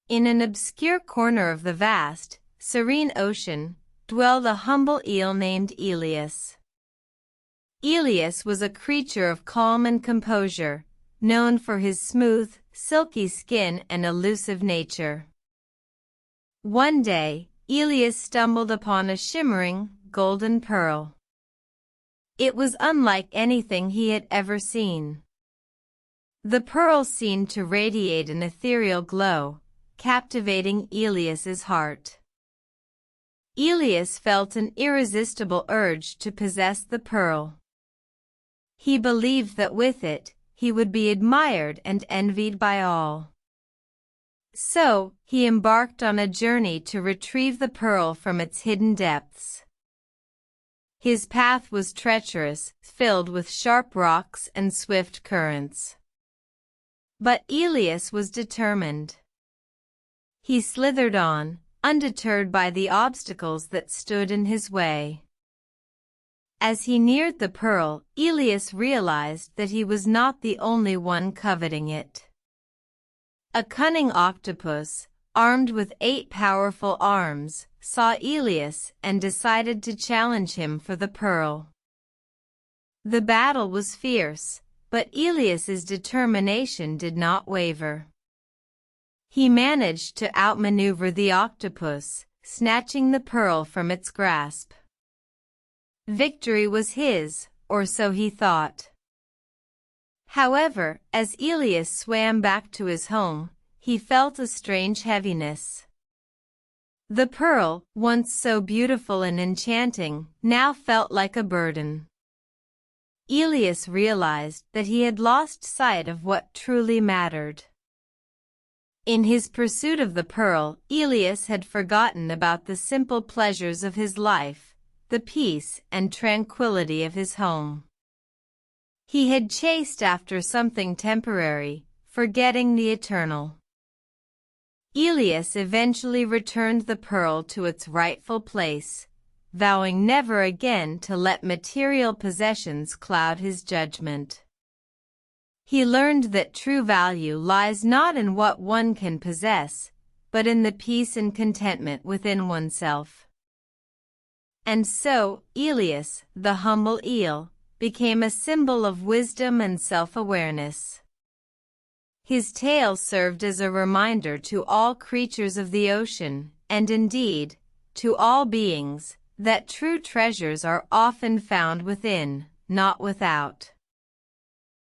In an obscure corner of the vast, serene ocean, dwelled a humble eel named Eelius. Eelius was a creature of calm and composure, known for his smooth, silky skin and elusive nature. One day, Eelius stumbled upon a shimmering, golden pearl. It was unlike anything he had ever seen. The pearl seemed to radiate an ethereal glow, captivating Eelius's heart. Eelius felt an irresistible urge to possess the pearl. He believed that with it, he would be admired and envied by all. So, he embarked on a journey to retrieve the pearl from its hidden depths. His path was treacherous, filled with sharp rocks and swift currents. But Eelius was determined. He slithered on, undeterred by the obstacles that stood in his way. As he neared the pearl, Eelius realized that he was not the only one coveting it. A cunning octopus, armed with 8 powerful arms, saw Eelius and decided to challenge him for the pearl. The battle was fierce, but Eelius's determination did not waver. He managed to outmaneuver the octopus, snatching the pearl from its grasp. Victory was his, or so he thought. However, as Eelius swam back to his home, he felt a strange heaviness. The pearl, once so beautiful and enchanting, now felt like a burden. Eelius realized that he had lost sight of what truly mattered. In his pursuit of the pearl, Eelius had forgotten about the simple pleasures of his life, the peace and tranquility of his home. He had chased after something temporary, forgetting the eternal. Eelius eventually returned the pearl to its rightful place, vowing never again to let material possessions cloud his judgment. He learned that true value lies not in what one can possess, but in the peace and contentment within oneself. And so, Eelius, the humble eel, became a symbol of wisdom and self-awareness. His tale served as a reminder to all creatures of the ocean, and indeed, to all beings, that true treasures are often found within, not without.